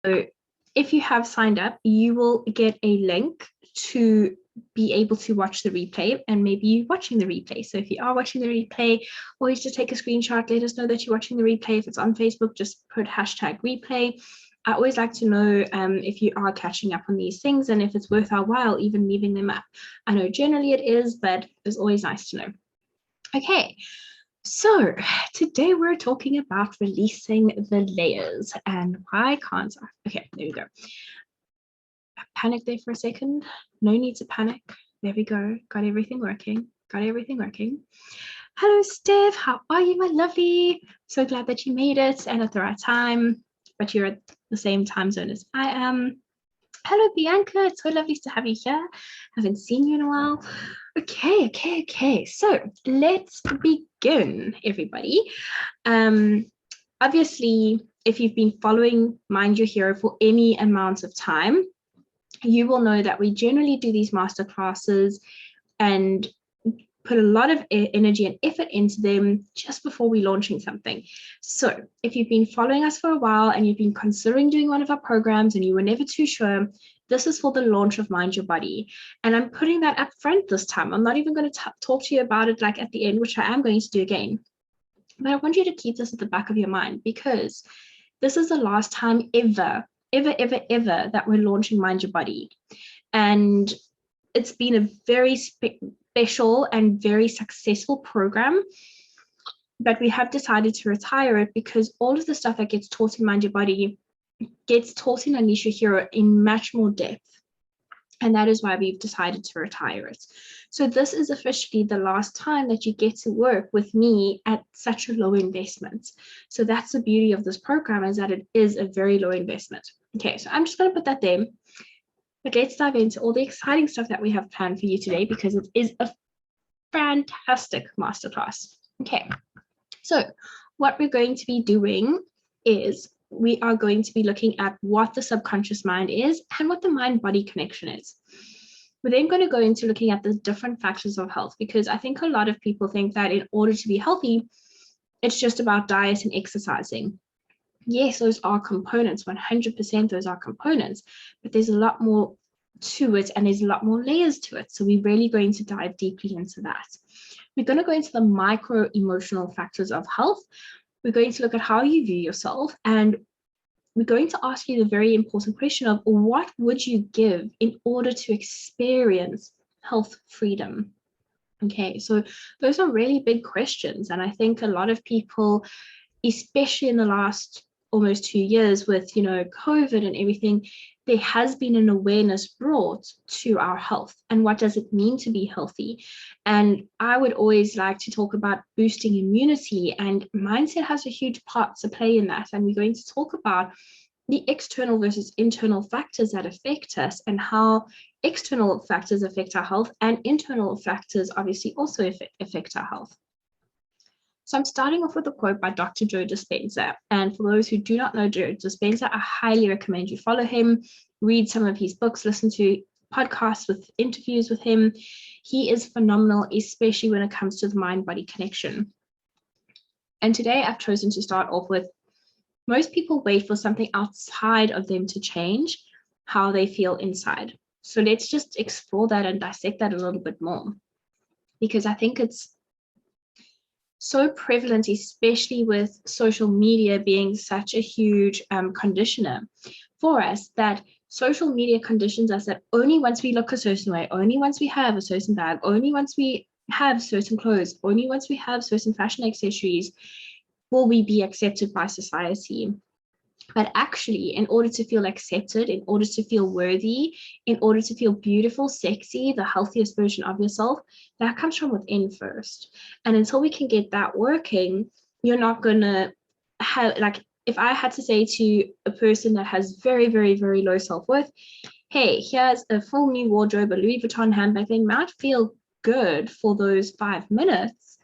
So if you have signed up, you will get a link to be able to watch the replay, and maybe you're watching the replay. So if you are watching the replay, always just take a screenshot, let us know that you're watching the replay. If it's on Facebook, just put #replay. I always like to know if you are catching up on these things and if it's worth our while even leaving them up. I know generally it is, but it's always nice to know. Okay, so today we're talking about releasing the layers and why can't I? Okay, there we go. I panicked there for a second. No need to panic. There we go. Got everything working. Got everything working. Hello, Steph. How are you, my lovely? So glad that you made it and at the right time, but you're at the same time zone as I am. Hello, Bianca. It's so lovely to have you here. Haven't seen you in a while. Okay. So let's begin, everybody. Obviously, if you've been following Mind Your Hero for any amount of time, you will know that we generally do these masterclasses and put a lot of energy and effort into them just before we're launching something. So if you've been following us for a while and you've been considering doing one of our programs and you were never too sure, this is for the launch of Mind Your Body. And I'm putting that up front this time. I'm not even going to talk to you about it like at the end, which I am going to do again. But I want you to keep this at the back of your mind, because this is the last time ever that we're launching Mind Your Body. And it's been a very special and very successful program, but we have decided to retire it because all of the stuff that gets taught in Mind Your Body gets taught in Unleash Your Hero in much more depth. And that is why we've decided to retire it. So this is officially the last time that you get to work with me at such a low investment. So that's the beauty of this program, is that it is a very low investment. Okay, so I'm just going to put that there. But let's dive into all the exciting stuff that we have planned for you today, because it is a fantastic masterclass. Okay, so what we're going to be doing is we are going to be looking at what the subconscious mind is and what the mind-body connection is. We're then going to go into looking at the different factors of health, because I think a lot of people think that in order to be healthy, it's just about diet and exercising. Yes, those are components, 100% those are components, but there's a lot more to it and there's a lot more layers to it. So we're really going to dive deeply into that. We're going to go into the micro emotional factors of health. We're going to look at how you view yourself, and we're going to ask you the very important question of what would you give in order to experience health freedom? Okay, so those are really big questions. And I think a lot of people, especially in the last almost 2 years with, COVID and everything, there has been an awareness brought to our health and what does it mean to be healthy. And I would always like to talk about boosting immunity, and mindset has a huge part to play in that. And we're going to talk about the external versus internal factors that affect us, and how external factors affect our health and internal factors obviously also affect our health. So I'm starting off with a quote by Dr. Joe Dispenza. And for those who do not know Joe Dispenza, I highly recommend you follow him, read some of his books, listen to podcasts with interviews with him. He is phenomenal, especially when it comes to the mind-body connection. And today I've chosen to start off with, most people wait for something outside of them to change how they feel inside. So let's just explore that and dissect that a little bit more, because I think it's so prevalent, especially with social media being such a huge conditioner for us, that social media conditions us that only once we look a certain way, only once we have a certain bag, only once we have certain clothes, only once we have certain fashion accessories, will we be accepted by society. But actually, in order to feel accepted, in order to feel worthy, in order to feel beautiful, sexy, the healthiest version of yourself, that comes from within first. And until we can get that working, you're not going to have, like, if I had to say to a person that has very, very, very low self-worth, hey, here's a full new wardrobe, a Louis Vuitton handbag, they might feel good for those 5 minutes,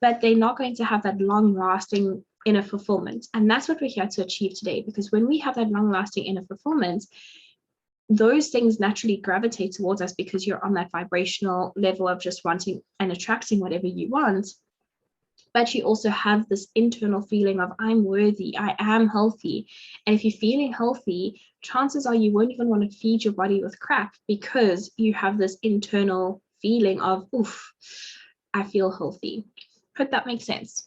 but they're not going to have that long-lasting inner fulfillment. And that's what we're here to achieve today, because when we have that long-lasting inner fulfillment, those things naturally gravitate towards us, because you're on that vibrational level of just wanting and attracting whatever you want. but you also have this internal feeling of I'm worthy, I am healthy. And if you're feeling healthy, chances are you won't even want to feed your body with crap, because you have this internal feeling of, oof, I feel healthy. Hope that makes sense.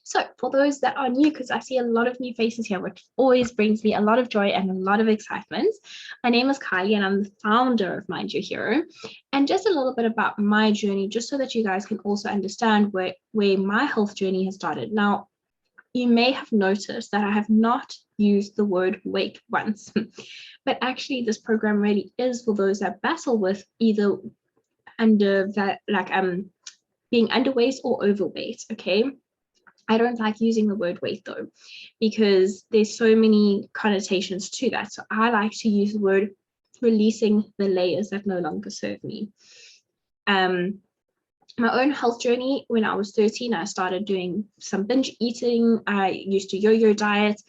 So for those that are new, because I see a lot of new faces here, which always brings me a lot of joy and a lot of excitement. My name is Kylie and I'm the founder of Mind Your Hero. And just a little bit about my journey, just so that you guys can also understand where my health journey has started. Now, you may have noticed that I have not used the word weight once, but actually this program really is for those that battle with either being underweight or overweight, okay? I don't like using the word weight though, because there's so many connotations to that. So I like to use the word releasing the layers that no longer serve me. My own health journey, when I was 13, I started doing some binge eating. I used to yo-yo diet,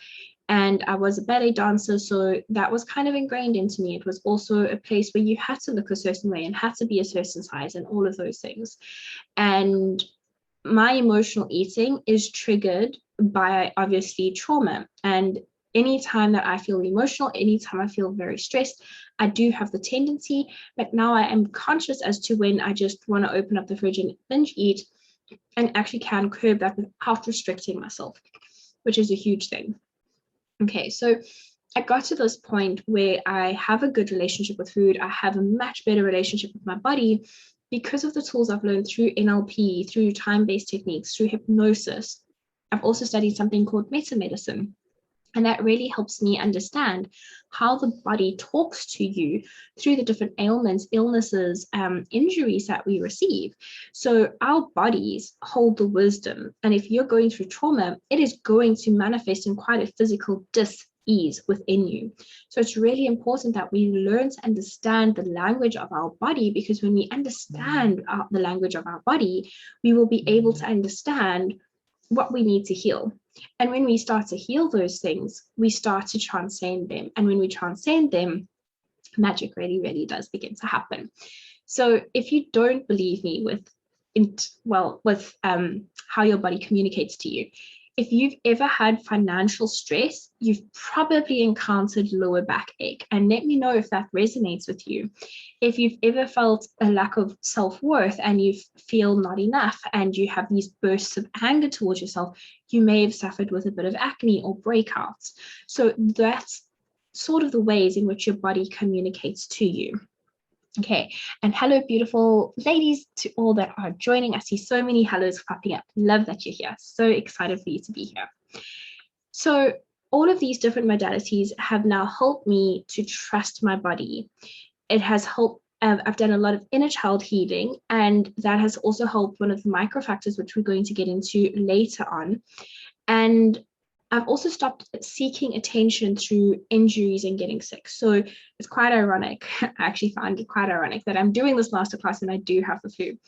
and I was a ballet dancer. So that was kind of ingrained into me. It was also a place where you had to look a certain way and had to be a certain size and all of those things. And my emotional eating is triggered by obviously trauma. And anytime that I feel emotional, anytime I feel very stressed, I do have the tendency, but now I am conscious as to when I just want to open up the fridge and binge eat, and actually can curb that without restricting myself, which is a huge thing. Okay, so I got to this point where I have a good relationship with food. I have a much better relationship with my body, because of the tools I've learned through NLP, through time-based techniques, through hypnosis. I've also studied something called meta-medicine, and that really helps me understand how the body talks to you through the different ailments, illnesses, injuries that we receive. So our bodies hold the wisdom, and if you're going through trauma, it is going to manifest in quite a physical dis-ease within you. So it's really important that we learn to understand the language of our body, because when we understand the language of our body, we will be able to understand what we need to heal. And when we start to heal those things, we start to transcend them. And when we transcend them, magic really, really does begin to happen. So if you don't believe me with how your body communicates to you, if you've ever had financial stress, you've probably encountered lower backache. And let me know if that resonates with you. If you've ever felt a lack of self-worth and you feel not enough and you have these bursts of anger towards yourself, you may have suffered with a bit of acne or breakouts. So that's sort of the ways in which your body communicates to you. Okay, and hello, beautiful ladies, to all that are joining. I see so many hellos popping up. Love that you're here. So excited for you to be here. So all of these different modalities have now helped me to trust my body. It has helped. I've done a lot of inner child healing, and that has also helped one of the micro factors, which we're going to get into later on. And I've also stopped seeking attention through injuries and getting sick. So it's quite ironic. I actually find it quite ironic that I'm doing this masterclass and I do have the flu.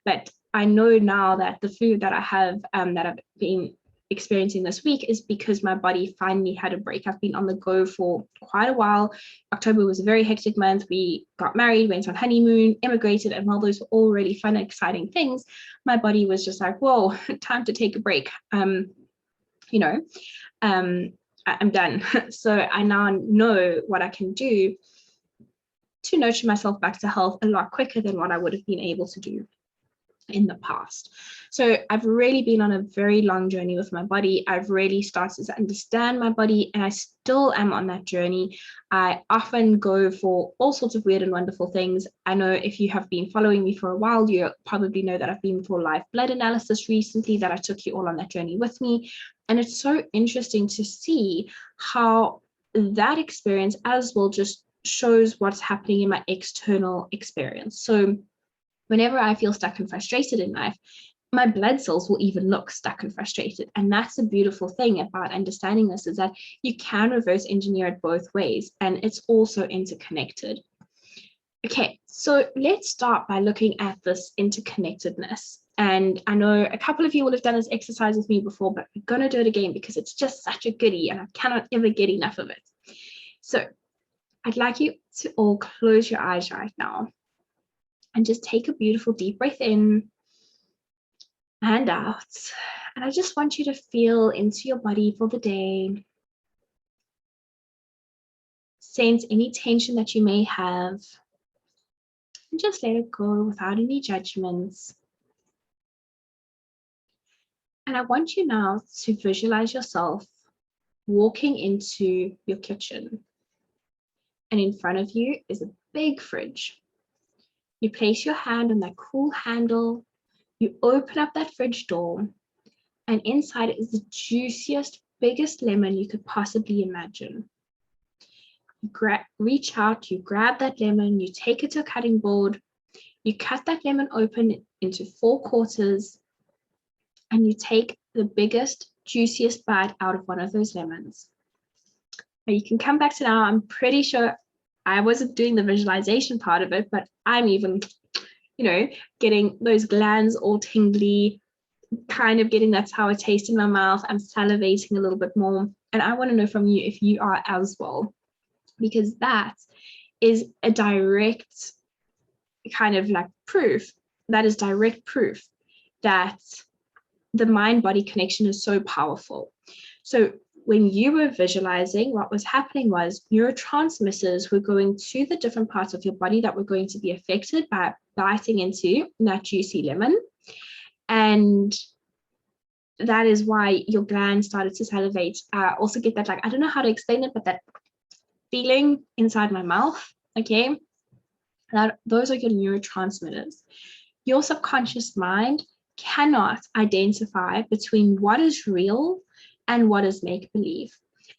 But I know now that the flu that I have, that I've been experiencing this week, is because my body finally had a break. I've been on the go for quite a while. October was a very hectic month. We got married, went on honeymoon, immigrated, and while those were all really fun and exciting things, my body was just like, whoa, time to take a break. I'm done. So I now know what I can do to nurture myself back to health a lot quicker than what I would have been able to do in the past. So I've really been on a very long journey with my body. I've really started to understand my body, and I still am on that journey. I often go for all sorts of weird and wonderful things. I know if you have been following me for a while, you probably know that I've been for live blood analysis recently, that I took you all on that journey with me. And it's so interesting to see how that experience as well just shows what's happening in my external experience. So whenever I feel stuck and frustrated in life, my blood cells will even look stuck and frustrated. And that's the beautiful thing about understanding this, is that you can reverse engineer it both ways, and it's also interconnected. Okay, so let's start by looking at this interconnectedness. And I know a couple of you will have done this exercise with me before, but we're going to do it again because it's just such a goodie and I cannot ever get enough of it. So I'd like you to all close your eyes right now and just take a beautiful deep breath in and out. And I just want you to feel into your body for the day. Sense any tension that you may have. And just let it go without any judgments. And I want you now to visualize yourself walking into your kitchen. And in front of you is a big fridge. You place your hand on that cool handle. You open up that fridge door. And inside is the juiciest, biggest lemon you could possibly imagine. You reach out, you grab that lemon, you take it to a cutting board. You cut that lemon open into 4 quarters. And you take the biggest, juiciest bite out of one of those lemons. Now you can come back to now. I'm pretty sure I wasn't doing the visualization part of it, but I'm even, getting those glands all tingly, kind of getting that sour taste in my mouth. I'm salivating a little bit more. And I want to know from you if you are as well, because that is a direct kind of like proof. That is direct proof that the mind-body connection is so powerful. So when you were visualizing, what was happening was neurotransmitters were going to the different parts of your body that were going to be affected by biting into that juicy lemon. And that is why your glands started to salivate. Also get that, I don't know how to explain it, but that feeling inside my mouth, okay? Those are your neurotransmitters. Your subconscious mind cannot identify between what is real and what is make-believe.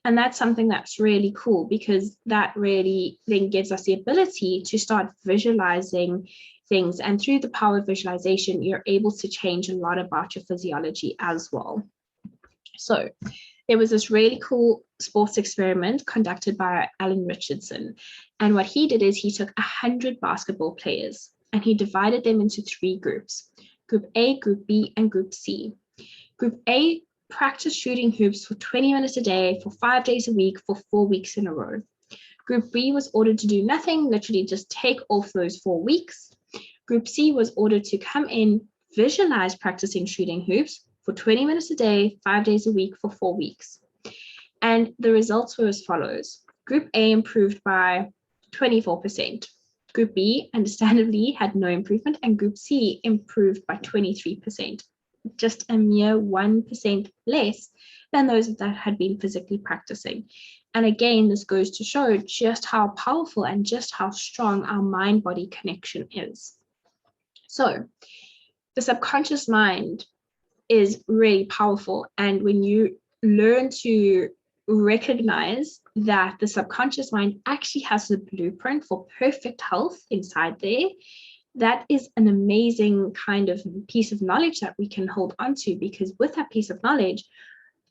And that's something that's really cool, because that really then gives us the ability to start visualizing things. And through the power of visualization, you're able to change a lot about your physiology as well. So there was this really cool sports experiment conducted by Alan Richardson. And what he did is he took 100 basketball players and he divided them into 3 groups. Group A, Group B, and Group C. Group A practiced shooting hoops for 20 minutes a day for 5 days a week for 4 weeks in a row. Group B was ordered to do nothing, literally just take off those 4 weeks. Group C was ordered to come in, visualize practicing shooting hoops for 20 minutes a day, 5 days a week for 4 weeks. And the results were as follows. Group A improved by 24%. Group B, understandably, had no improvement, and Group C improved by 23%, just a mere 1% less than those that had been physically practicing. And again, this goes to show just how powerful and just how strong our mind-body connection is. So the subconscious mind is really powerful. And when you learn to recognize that the subconscious mind actually has a blueprint for perfect health inside there, that is an amazing kind of piece of knowledge that we can hold on to, because with that piece of knowledge,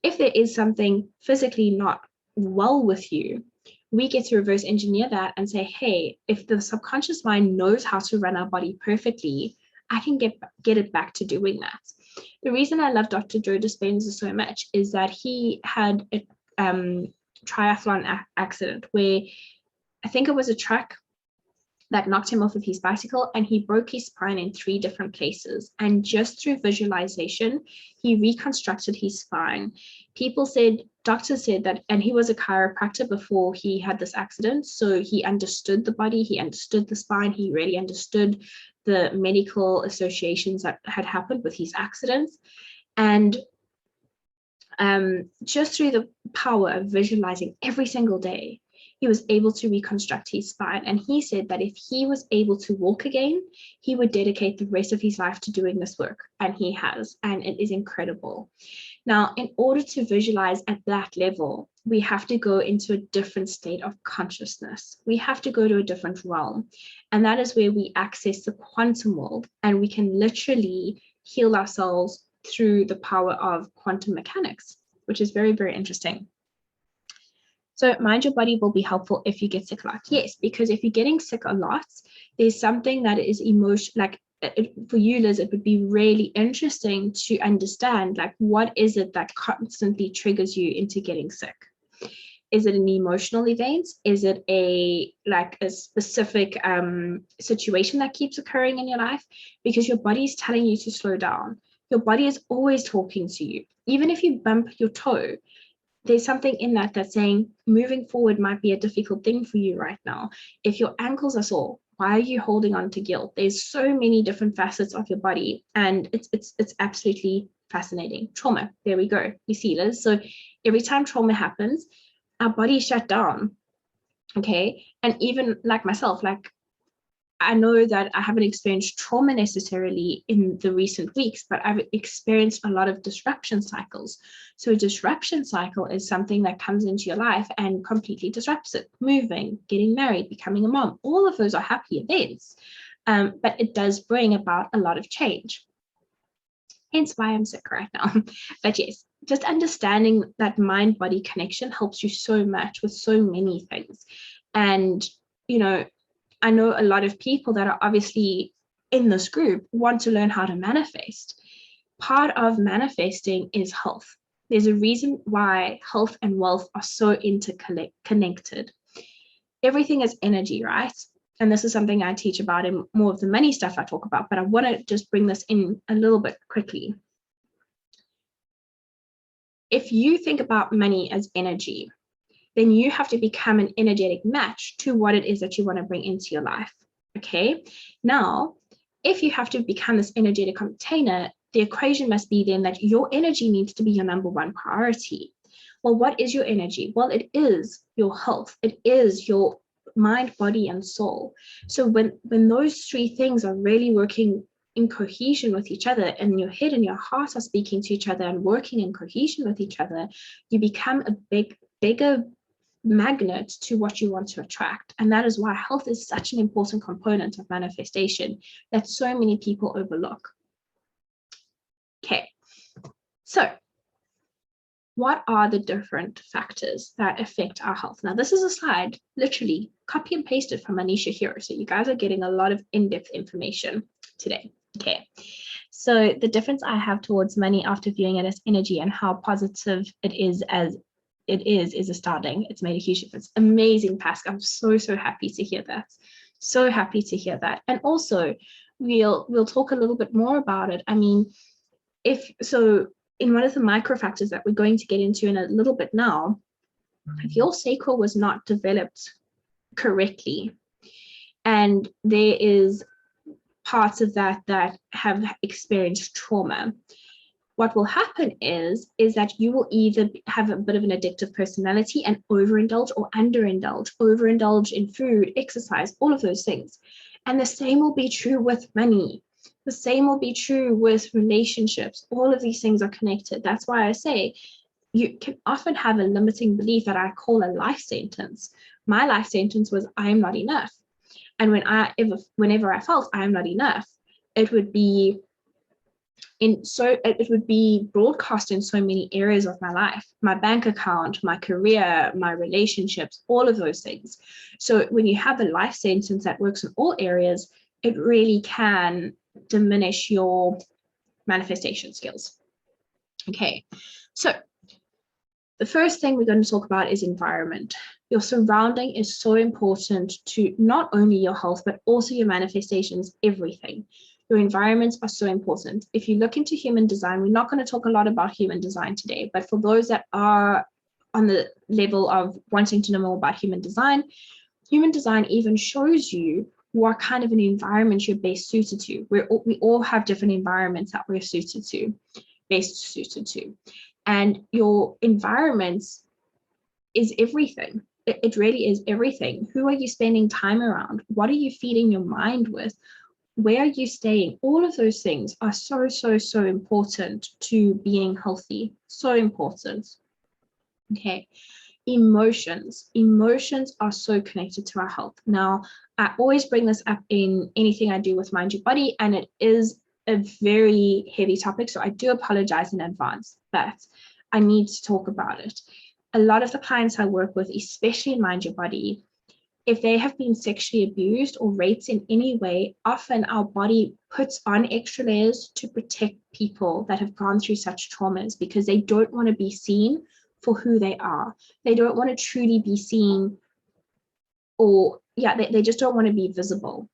if there is something physically not well with you, we get to reverse engineer that and say, hey, if the subconscious mind knows how to run our body perfectly, I can get it back to doing that. The reason I love Dr. Joe Dispenza so much is that he had a triathlon accident where I think it was a truck that knocked him off of his bicycle, and he broke his spine in 3 different places. And just through visualization, he reconstructed his spine. Doctors said that, and he was a chiropractor before he had this accident, so he understood the body, he understood the spine, he really understood the medical associations that had happened with his accidents. And just through the power of visualizing every single day, he was able to reconstruct his spine. And he said that if he was able to walk again, he would dedicate the rest of his life to doing this work. And he has, and it is incredible. Now, in order to visualize at that level, we have to go into a different state of consciousness. We have to go to a different realm. And that is where we access the quantum world, and we can literally heal ourselves through the power of quantum mechanics, which is very, very interesting. So Mind Your Body will be helpful if you get sick a lot. Yes, because if you're getting sick a lot, there's something that is for you, Liz, it would be really interesting to understand, what is it that constantly triggers you into getting sick? Is it an emotional event? Is it a specific situation that keeps occurring in your life? Because your body's telling you to slow down. Your body is always talking to you. Even if you bump your toe, there's something in that that's saying moving forward might be a difficult thing for you right now. If your ankles are sore, why are you holding on to guilt? There's so many different facets of your body, and it's absolutely fascinating. Trauma, there we go. You see, Liz. So every time trauma happens, our body shut down. Okay. And even like myself, like I know that I haven't experienced trauma necessarily in the recent weeks, but I've experienced a lot of disruption cycles. So a disruption cycle is something that comes into your life and completely disrupts it. Moving, getting married, becoming a mom, all of those are happy events, but it does bring about a lot of change. Hence why I'm sick right now. But yes, just understanding that mind-body connection helps you so much with so many things. And, you know, I know a lot of people that are obviously in this group want to learn how to manifest. Part of manifesting is health. There's a reason why health and wealth are so interconnected. Everything is energy, right? And this is something I teach about in more of the money stuff I talk about, but I want to just bring this in a little bit quickly. If you think about money as energy, then you have to become an energetic match to what it is that you want to bring into your life. Okay. Now, if you have to become this energetic container, the equation must be then that your energy needs to be your number one priority. Well, what is your energy? Well, it is your health. It is your mind, body, and soul. So when those three things are really working in cohesion with each other, and your head and your heart are speaking to each other and working in cohesion with each other, you become a bigger magnet to what you want to attract. And that is why health is such an important component of manifestation that so many people overlook. Okay, so what are the different factors that affect our health? Now, this is a slide, literally copy and pasted from Anisha here. So you guys are getting a lot of in-depth information today. Okay, so the difference I have towards money after viewing it as energy and how positive it is as it is astounding. It's made a huge difference. Amazing, Pascal. I'm so happy to hear that. So happy to hear that. And also, we'll talk a little bit more about it. I mean, in one of the micro factors that we're going to get into in a little bit now, if your sacral was not developed correctly, and there is parts of that have experienced trauma, what will happen is that you will either have a bit of an addictive personality and overindulge or underindulge, overindulge in food, exercise, all of those things. And the same will be true with money. The same will be true with relationships. All of these things are connected. That's why I say you can often have a limiting belief that I call a life sentence. My life sentence was, I am not enough. And whenever I felt I am not enough, it would be broadcast in so many areas of my life, my bank account, my career, my relationships, all of those things. So when you have a life sentence that works in all areas, it really can diminish your manifestation skills. Okay, so the first thing we're going to talk about is environment. Your surrounding is so important to not only your health, but also your manifestations, everything. Your environments are so important. If you look into human design, we're not going to talk a lot about human design today, but for those that are on the level of wanting to know more about human design even shows you what kind of an environment you're best suited to. We all have different environments that we're best suited to. And your environments is everything. It really is everything. Who are you spending time around? What are you feeding your mind with? Where are you staying? All of those things are so important to being healthy. So important. Okay. Emotions are so connected to our health. Now, I always bring this up in anything I do with Mind Your Body, and it is a very heavy topic, so I do apologize in advance, but I need to talk about it. A lot of the clients I work with, especially in Mind Your Body, if they have been sexually abused or raped in any way, often our body puts on extra layers to protect people that have gone through such traumas because they don't want to be seen for who they are. They don't want to truly be seen, or they just don't want to be visible.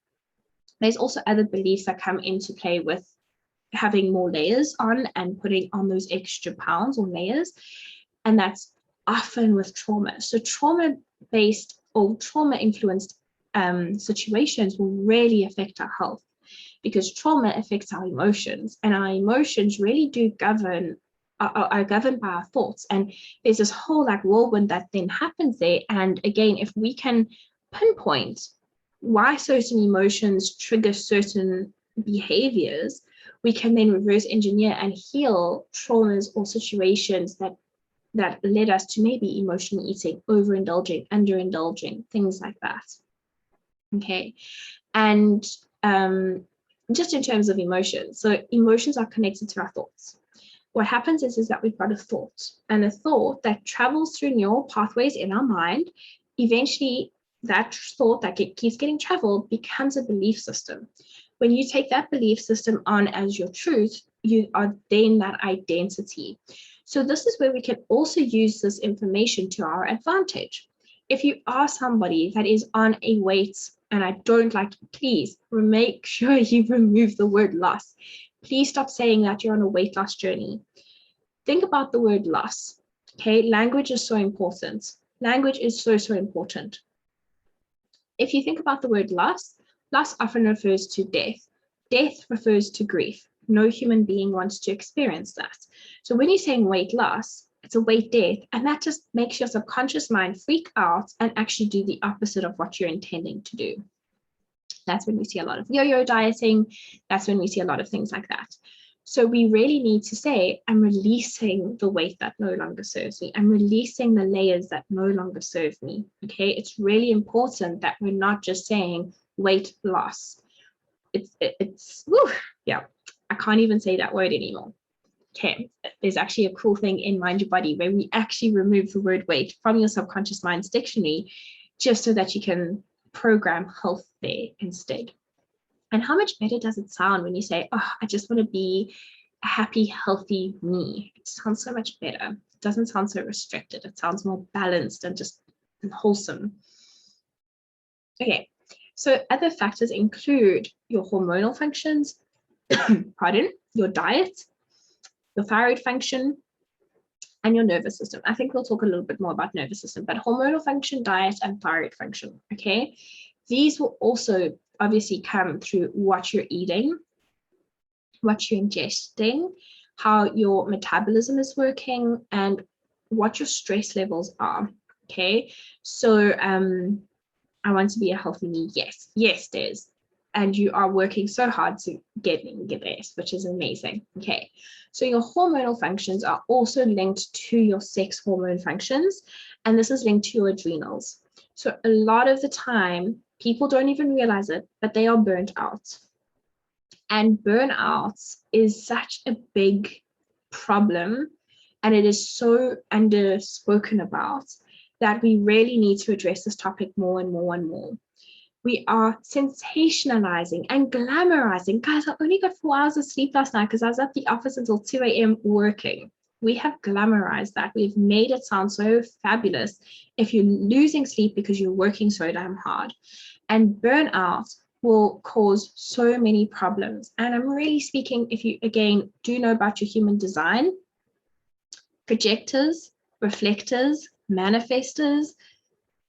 There's also other beliefs that come into play with having more layers on and putting on those extra pounds or layers. And that's often with trauma. So trauma-based or trauma-influenced situations will really affect our health, because trauma affects our emotions, and our emotions really do are governed by our thoughts. And there's this whole like whirlwind that then happens there. And again, if we can pinpoint why certain emotions trigger certain behaviors, we can then reverse engineer and heal traumas or situations that led us to maybe emotional eating, overindulging, underindulging, things like that. Okay. And just in terms of emotions, so emotions are connected to our thoughts. What happens is that we've got a thought, and a thought that travels through neural pathways in our mind. Eventually, that thought that keeps getting traveled becomes a belief system. When you take that belief system on as your truth, you are then that identity. So this is where we can also use this information to our advantage. If you are somebody that is on a weight, and I don't like, please make sure you remove the word loss. Please stop saying that you're on a weight loss journey. Think about the word loss. Okay, language is so important. Language is so important. If you think about the word loss, loss often refers to death. Death refers to grief. No human being wants to experience that. So when you're saying weight loss, it's a weight death, and that just makes your subconscious mind freak out and actually do the opposite of what you're intending to do. That's when we see a lot of yo-yo dieting. That's when we see a lot of things like that. So we really need to say, I'm releasing the weight that no longer serves me. I'm releasing the layers that no longer serve me. Okay, it's really important that we're not just saying weight loss. It's yeah, I can't even say that word anymore. Okay, there's actually a cool thing in Mind Your Body where we actually remove the word weight from your subconscious mind's dictionary, just so that you can program health there instead. And how much better does it sound when you say, oh, I just want to be a happy, healthy me? It sounds so much better. It doesn't sound so restricted. It sounds more balanced and just wholesome. Okay, so other factors include your hormonal functions, pardon, your diet, your thyroid function, and your nervous system. I think we'll talk a little bit more about nervous system, but hormonal function, diet, and thyroid function, okay? These will also obviously come through what you're eating, what you're ingesting, how your metabolism is working, and what your stress levels are, okay? So I want to be a healthy me. Yes, Des. And you are working so hard to get this, which is amazing. Okay, so your hormonal functions are also linked to your sex hormone functions, and this is linked to your adrenals. So a lot of the time, people don't even realize it, but they are burnt out. And burnout is such a big problem, and it is so underspoken about, that we really need to address this topic more and more and more. We are sensationalizing and glamorizing. Guys, I only got 4 hours of sleep last night because I was at the office until 2 a.m. working. We have glamorized that. We've made it sound so fabulous if you're losing sleep because you're working so damn hard. And burnout will cause so many problems. And I'm really speaking, if you, again, do know about your human design, projectors, reflectors, manifestors,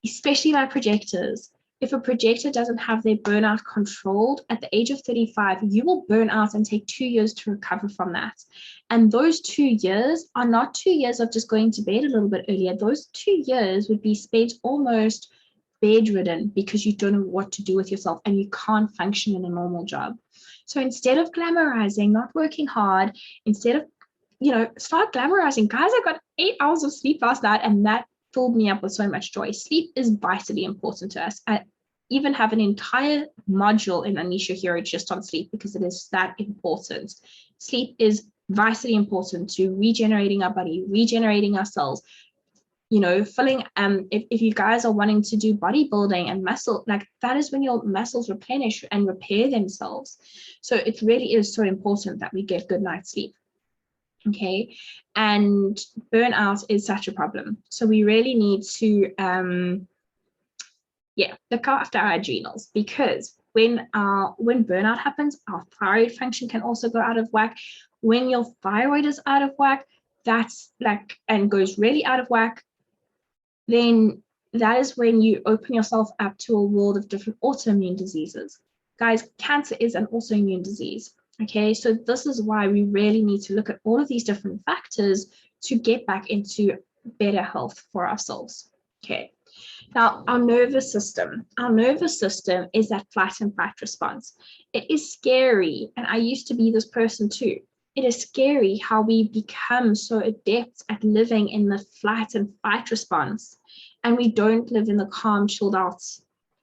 especially my projectors. If a projector doesn't have their burnout controlled at the age of 35, you will burn out and take 2 years to recover from that. And those 2 years are not 2 years of just going to bed a little bit earlier. Those 2 years would be spent almost bedridden because you don't know what to do with yourself and you can't function in a normal job. So instead of glamorizing, not working hard, instead of, start glamorizing. Guys, I got 8 hours of sleep last night, and that filled me up with so much joy. Sleep is vitally important to us. I even have an entire module in Unleash Your Hero just on sleep because it is that important. Sleep is vitally important to regenerating our body, regenerating our cells, filling, if you guys are wanting to do bodybuilding and muscle, like that is when your muscles replenish and repair themselves. So it really is so important that we get good night's sleep. Okay, and burnout is such a problem. So we really need to, look after our adrenals, because when burnout happens, our thyroid function can also go out of whack. When your thyroid is out of whack, that's like, and goes really out of whack, then that is when you open yourself up to a world of different autoimmune diseases. Guys, cancer is an autoimmune disease. Okay, so this is why we really need to look at all of these different factors to get back into better health for ourselves. Okay, now our nervous system is that flight and fight response. It is scary, and I used to be this person too. It is scary how we become so adept at living in the flight and fight response, and we don't live in the calm, chilled out,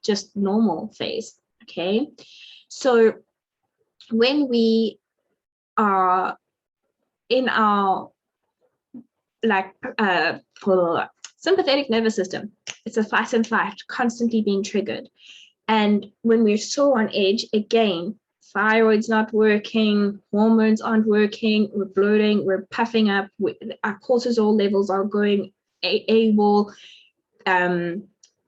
just normal phase. Okay, so when we are in our sympathetic nervous system, it's a fight and flight, constantly being triggered. And when we're so on edge, again, thyroid's not working, hormones aren't working, we're bloating, we're puffing up, our cortisol levels are going AWOL.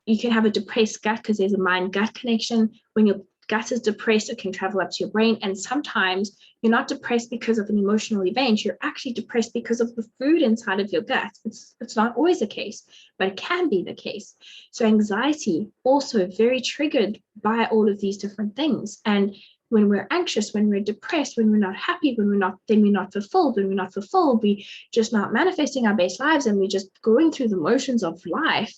You can have a depressed gut because there's a mind-gut connection. When your gut is depressed, it can travel up to your brain. And sometimes you're not depressed because of an emotional event. You're actually depressed because of the food inside of your gut. It's not always the case, but it can be the case. So anxiety also very triggered by all of these different things. And when we're anxious, when we're depressed, when we're not happy, when we're not fulfilled, we're just not manifesting our best lives, and we're just going through the motions of life,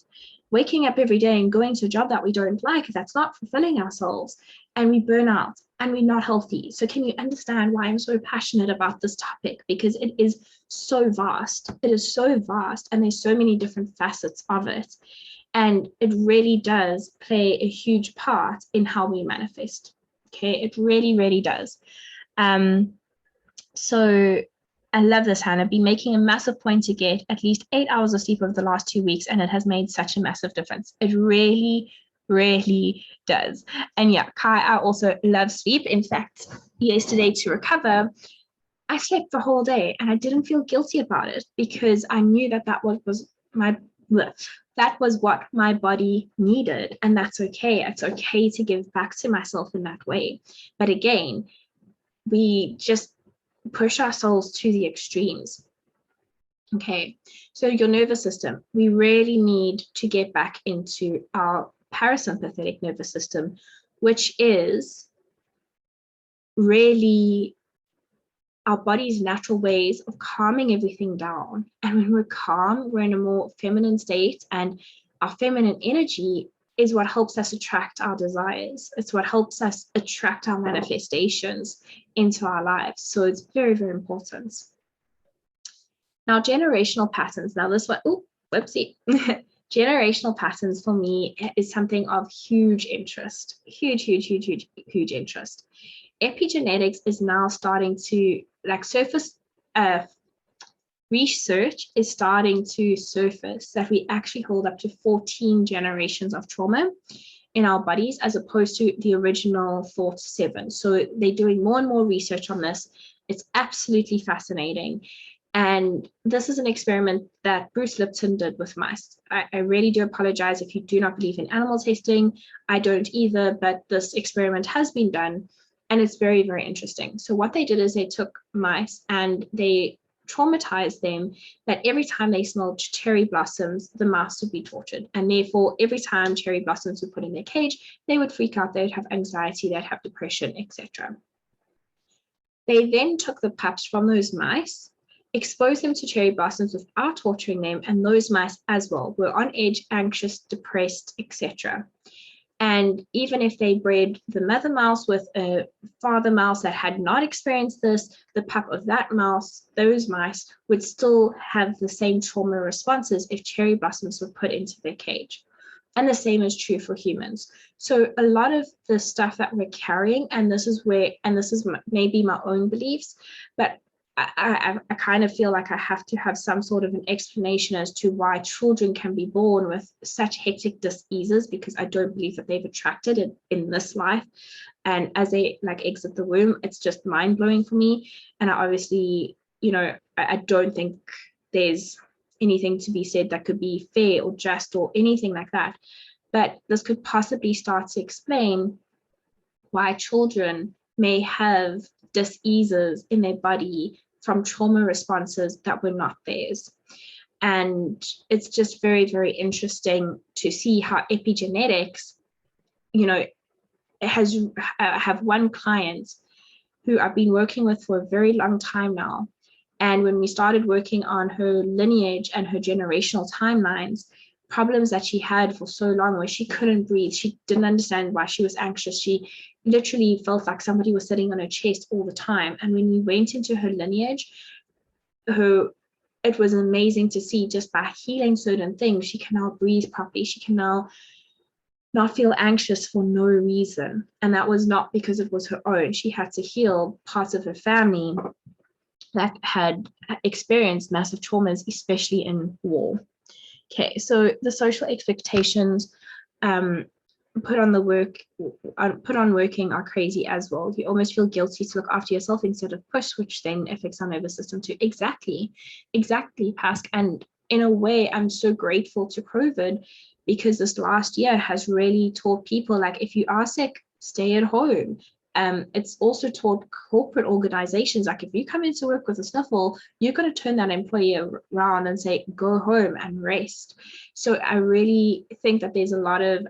waking up every day and going to a job that we don't like, that's not fulfilling ourselves, and we burn out and we're not healthy. So can you understand why I'm so passionate about this topic? Because it is so vast. It is so vast, and there's so many different facets of it. And it really does play a huge part in how we manifest. Okay, it really, really does. So I love this, Hannah. I've been making a massive point to get at least 8 hours of sleep over the last 2 weeks, and it has made such a massive difference. It really, really does. And yeah, Kai, I also love sleep. In fact, yesterday to recover, I slept the whole day and I didn't feel guilty about it because I knew that was what my body needed, and that's okay. It's okay to give back to myself in that way. But again, we just push ourselves to the extremes. Okay, so your nervous system, we really need to get back into our parasympathetic nervous system, which is really our body's natural ways of calming everything down. And when we're calm, we're in a more feminine state, and our feminine energy is what helps us attract our desires. It's what helps us attract our manifestations into our lives. So it's very, very important. Now, generational patterns. Now this one, whoopsie. Generational patterns for me is something of huge interest, huge interest. Epigenetics is now starting to surface, research is starting to surface that we actually hold up to 14 generations of trauma in our bodies as opposed to the original thought 7. So they're doing more and more research on this. It's absolutely fascinating. And this is an experiment that Bruce Lipton did with mice. I really do apologize if you do not believe in animal testing. I don't either, but this experiment has been done. And it's very, very interesting. So what they did is they took mice and they traumatized them that every time they smelled cherry blossoms, the mouse would be tortured. And therefore, every time cherry blossoms were put in their cage, they would freak out, they'd have anxiety, they'd have depression, etc. They then took the pups from those mice, exposed them to cherry blossoms without torturing them, and those mice as well were on edge, anxious, depressed, etc. And even if they bred the mother mouse with a father mouse that had not experienced this, the pup of that mouse, those mice would still have the same trauma responses if cherry blossoms were put into their cage. And the same is true for humans. So a lot of the stuff that we're carrying, and this is maybe my own beliefs, but I kind of feel like I have to have some sort of an explanation as to why children can be born with such hectic diseases, because I don't believe that they've attracted it in this life. And as they exit the womb, it's just mind blowing for me. And I obviously, I don't think there's anything to be said that could be fair or just or anything like that. But this could possibly start to explain why children may have dis-eases in their body from trauma responses that were not theirs. And it's just very, very interesting to see how epigenetics, you know, have one client who I've been working with for a very long time now. And when we started working on her lineage and her generational timelines, problems that she had for so long where she couldn't breathe, she didn't understand why she was anxious. She literally felt like somebody was sitting on her chest all the time. And when we went into her lineage, it was amazing to see, just by healing certain things, she can now breathe properly. She can now not feel anxious for no reason. And that was not because it was her own. She had to heal parts of her family that had experienced massive traumas, especially in war. Okay, so the social expectations put on working are crazy as well. You almost feel guilty to look after yourself instead of push, which then affects our nervous system too. Exactly, Pask. And in a way, I'm so grateful to COVID, because this last year has really taught people, like, if you are sick, stay at home. It's also taught corporate organizations, like, if you come into work with a sniffle, you're going to turn that employee around and say, go home and rest. So I really think that there's a lot of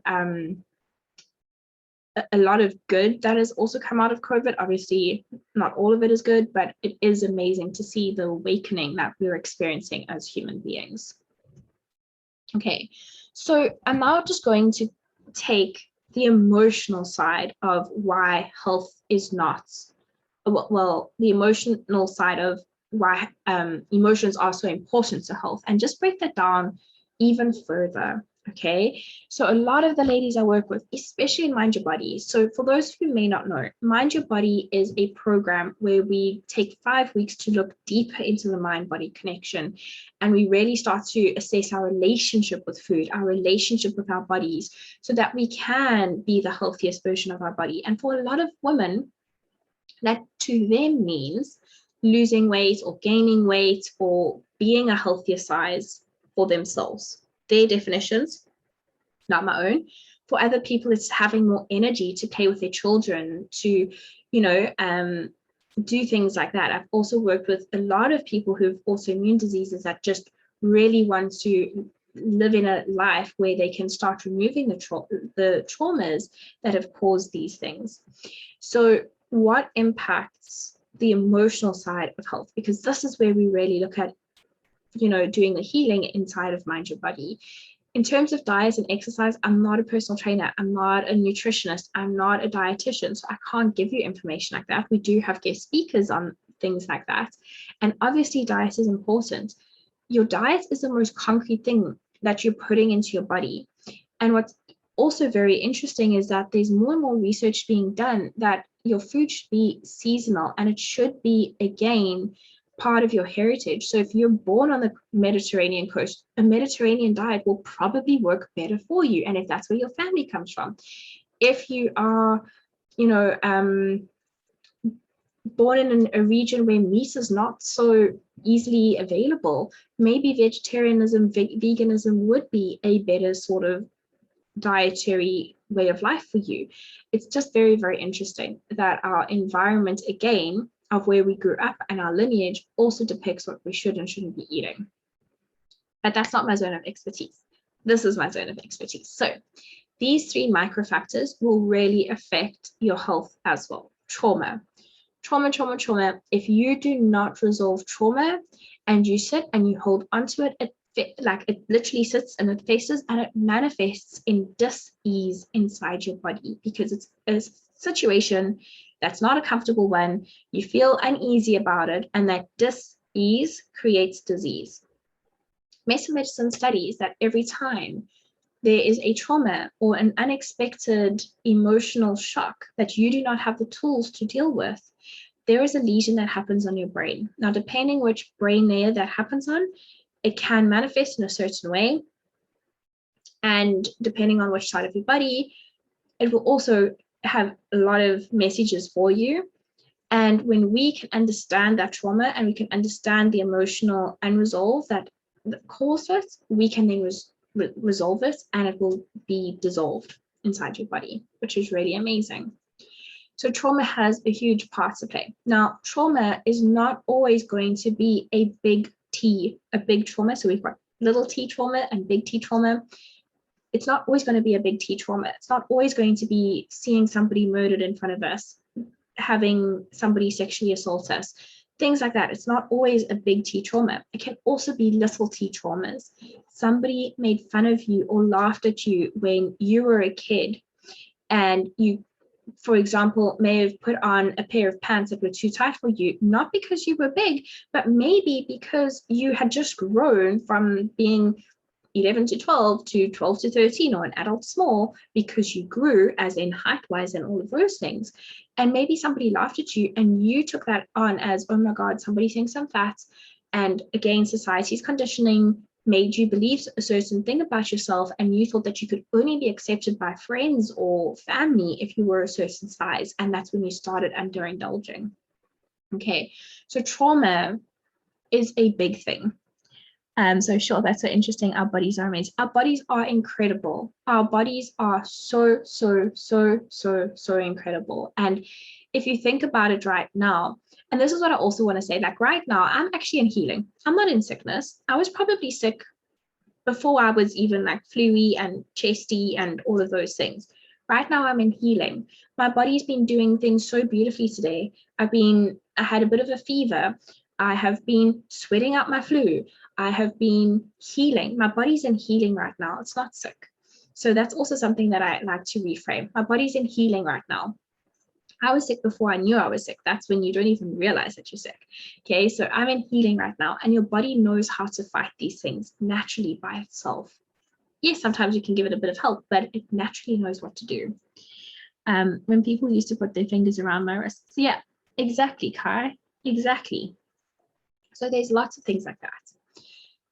good that has also come out of COVID. Obviously, not all of it is good, but it is amazing to see the awakening that we're experiencing as human beings. Okay, so I'm now just going to take the emotional side of why health is not, well, the emotional side of why emotions are so important to health, and just break that down even further. Okay, so a lot of the ladies I work with, especially in Mind Your Body. So for those who may not know, Mind Your Body is a program where we take 5 weeks to look deeper into the mind-body connection. And we really start to assess our relationship with food, our relationship with our bodies, so that we can be the healthiest version of our body. And for a lot of women, that to them means losing weight or gaining weight or being a healthier size for themselves. Their definitions, not my own. For other people, it's having more energy to play with their children, to, do things like that. I've also worked with a lot of people who have autoimmune diseases that just really want to live in a life where they can start removing the traumas that have caused these things. So what impacts the emotional side of health? Because this is where we really look at, doing the healing inside of Mind Your Body. In terms of diet and exercise, I'm not a personal trainer. I'm not a nutritionist. I'm not a dietitian. So I can't give you information like that. We do have guest speakers on things like that. And obviously diet is important. Your diet is the most concrete thing that you're putting into your body. And what's also very interesting is that there's more and more research being done that your food should be seasonal, and it should be, again, part of your heritage. So if you're born on the Mediterranean coast, a Mediterranean diet will probably work better for you. And if that's where your family comes from, if you are, born in a region where meat is not so easily available, maybe vegetarianism, veganism would be a better sort of dietary way of life for you. It's just very, very interesting that our environment, again, of where we grew up and our lineage also depicts what we should and shouldn't be eating. But that's not my zone of expertise. This is my zone of expertise. So these 3 micro factors will really affect your health as well. Trauma. If you do not resolve trauma and you sit and you hold onto it, it literally sits and it faces and it manifests in dis-ease inside your body, because it's a situation that's not a comfortable one. You feel uneasy about it, and that dis-ease creates disease. Medicine studies that every time there is a trauma or an unexpected emotional shock that you do not have the tools to deal with, there is a lesion that happens on your brain. Now, depending which brain layer that happens on, it can manifest in a certain way. And depending on which side of your body, it will also have a lot of messages for you. And when we can understand that trauma and we can understand the emotional unresolved that caused it, we can then resolve it, and it will be dissolved inside your body, which is really amazing. So trauma has a huge part to play. Now, trauma is not always going to be a big trauma. So we've got little t trauma and big T trauma. It's not always going to be a big T trauma. It's not always going to be seeing somebody murdered in front of us, having somebody sexually assault us, things like that. It's not always a big T trauma. It can also be little T traumas. Somebody made fun of you or laughed at you when you were a kid, and you, for example, may have put on a pair of pants that were too tight for you, not because you were big, but maybe because you had just grown from being 11 to 12 to 12 to 13, or an adult small, because you grew as in height-wise and all of those things. And maybe somebody laughed at you and you took that on as, oh my God, somebody thinks I'm fat. And again, society's conditioning made you believe a certain thing about yourself, and you thought that you could only be accepted by friends or family if you were a certain size. And that's when you started underindulging. Okay, so trauma is a big thing. So sure, that's so interesting. Our bodies are amazing. Our bodies are incredible. Our bodies are so incredible. And if you think about it right now, and this is what I also want to say, like right now, I'm actually in healing. I'm not in sickness. I was probably sick before I was even like flu-y and chesty and all of those things. Right now, I'm in healing. My body's been doing things so beautifully today. I had a bit of a fever. I have been sweating out my flu. I have been healing. My body's in healing right now. It's not sick. So that's also something that I like to reframe. My body's in healing right now. I was sick before I knew I was sick. That's when you don't even realize that you're sick. Okay, so I'm in healing right now, and your body knows how to fight these things naturally by itself. Yes, sometimes you can give it a bit of help, but it naturally knows what to do. When people used to put their fingers around my wrists. Yeah, exactly, Kai. Exactly. So there's lots of things like that.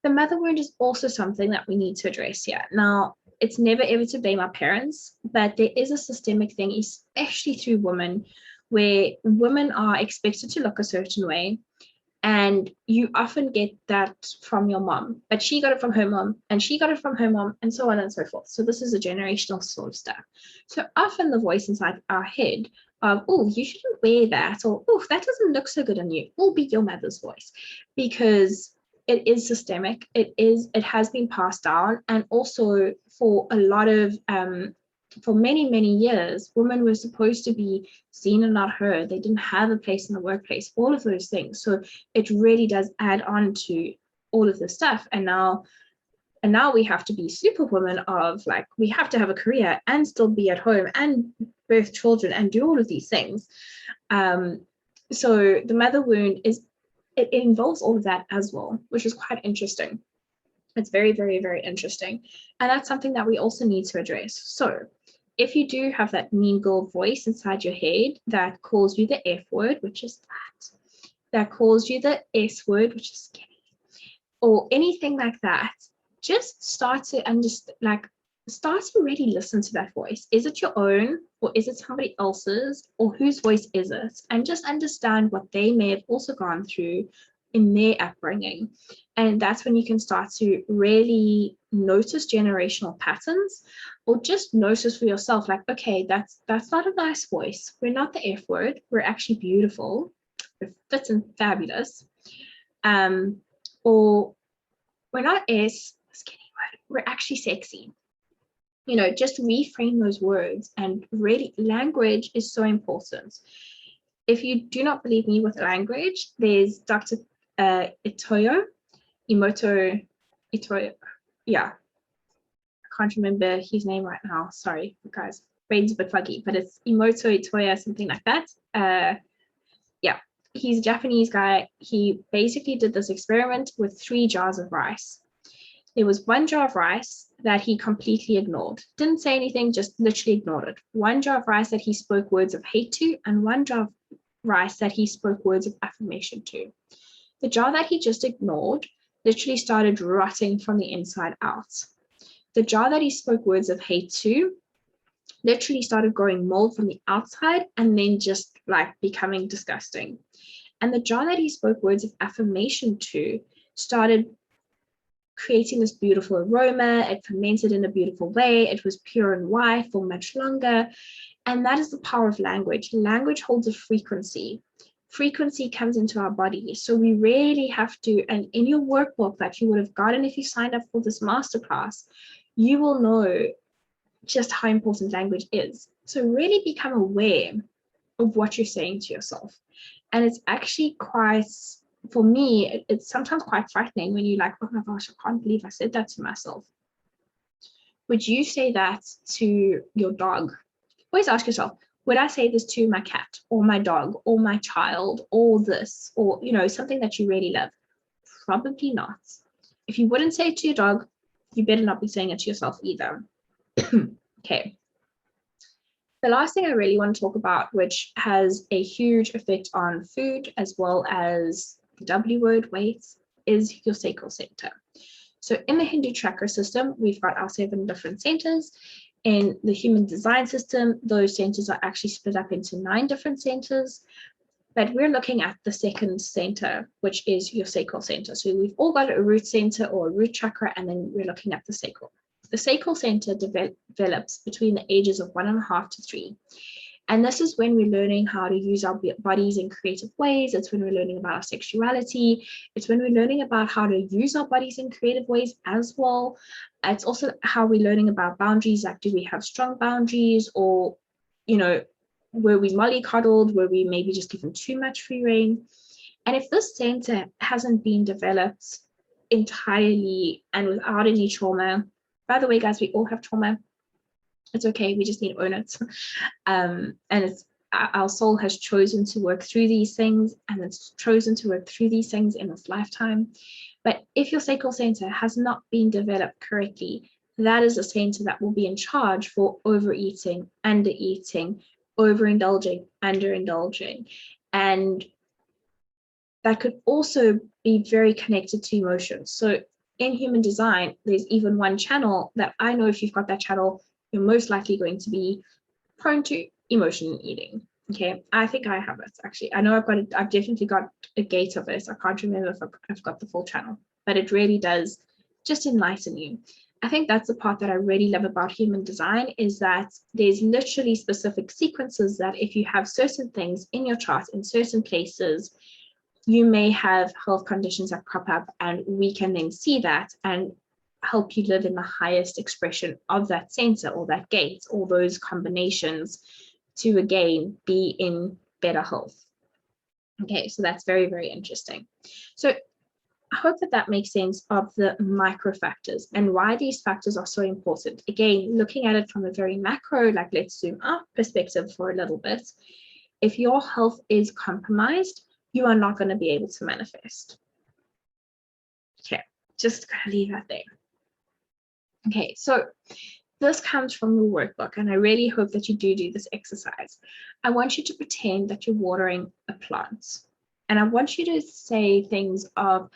The mother wound is also something that we need to address here. Now, it's never ever to blame our parents, but there is a systemic thing, especially through women, where women are expected to look a certain way. And you often get that from your mom, but she got it from her mom, and she got it from her mom, and so on and so forth. So this is a generational sort of stuff. So often the voice inside our head of, oh, you shouldn't wear that, or oh, that doesn't look so good on you, will be your mother's voice, because it is systemic. It has been passed down. And also for a lot of for many years, women were supposed to be seen and not heard. They didn't have a place in the workplace, all of those things. So it really does add on to all of this stuff. And now we have to be superwomen of, like, we have to have a career and still be at home and birth children and do all of these things. So the mother wound it involves all of that as well, which is quite interesting. It's very interesting. And that's something that we also need to address. So if you do have that mean girl voice inside your head that calls you the F word, which is that calls you the S word, which is skinny, or anything like that, just start to understand, like, start to really listen to that voice. Is it your own, or is it somebody else's, or whose voice is it? And just understand what they may have also gone through in their upbringing. And that's when you can start to really notice generational patterns, or just notice for yourself, like, okay, that's not a nice voice. We're not the F word. We're actually beautiful. We're fit and fabulous. Or we're not S, skinny word. We're actually sexy. You know, just reframe those words. And really, language is so important. If you do not believe me with language, there's Dr. Imoto Itoyo. Yeah, I can't remember his name right now. Sorry, guys, brain's a bit fuggy, but it's Imoto Itoya, something like that. Yeah, he's a Japanese guy. He basically did this experiment with 3 jars of rice. There was 1 jar of rice that he completely ignored. Didn't say anything, just literally ignored it. 1 jar of rice that he spoke words of hate to, and 1 jar of rice that he spoke words of affirmation to. The jar that he just ignored literally started rotting from the inside out. The jar that he spoke words of hate to literally started growing mold from the outside and then just like becoming disgusting. And the jar that he spoke words of affirmation to started creating this beautiful aroma. It fermented in a beautiful way. It was pure and white for much longer. And that is the power of language. Language holds a frequency. Frequency comes into our body. So we really have to, and in your workbook that you would have gotten if you signed up for this masterclass, you will know just how important language is. So really become aware of what you're saying to yourself. And it's actually quite, for me, it's sometimes quite frightening when you're like, oh my gosh, I can't believe I said that to myself. Would you say that to your dog? Always ask yourself, would I say this to my cat or my dog or my child or this, or, you know, something that you really love? Probably not. If you wouldn't say it to your dog, you better not be saying it to yourself either. Okay. The last thing I really want to talk about, which has a huge effect on food as well as the W word, weight, is your sacral center. So in the Hindu chakra system, we've got our 7 different centers. In the human design system, those centers are actually split up into 9 different centers. But we're looking at the second center, which is your sacral center. So we've all got a root center or a root chakra, and then we're looking at the sacral. The sacral center develops between the ages of 1.5 to 3. And this is when we're learning how to use our bodies in creative ways. It's when we're learning about our sexuality. It's when we're learning about how to use our bodies in creative ways as well. It's also how we're learning about boundaries, like do we have strong boundaries, or, you know, were we mollycoddled, were we maybe just given too much free rein? And if this center hasn't been developed entirely and without any trauma, by the way, guys, we all have trauma. It's okay, we just need to own it. And it's our soul has chosen to work through these things, and it's chosen to work through these things in this lifetime. But if your sacral center has not been developed correctly, that is a center that will be in charge for overeating, undereating, overindulging, underindulging. And that could also be very connected to emotions. So in human design, there's even one channel that I know if you've got that channel, you're most likely going to be prone to emotion eating. Okay, I think I have it actually. I know I've definitely got a gate of it. I can't remember if I've got the full channel, but it really does just enlighten you. I think that's the part that I really love about human design, is that there's literally specific sequences that if you have certain things in your chart in certain places, you may have health conditions that crop up, and we can then see that and help you live in the highest expression of that center or that gate or those combinations to again be in better health. Okay, so that's very, very interesting. So I hope that makes sense of the micro factors and why these factors are so important. Again, looking at it from a very macro, like let's zoom out perspective for a little bit. If your health is compromised, you are not going to be able to manifest. Okay, just gonna leave that there. Okay, so this comes from the workbook, and I really hope that you do this exercise. I want you to pretend that you're watering a plant, and I want you to say things of,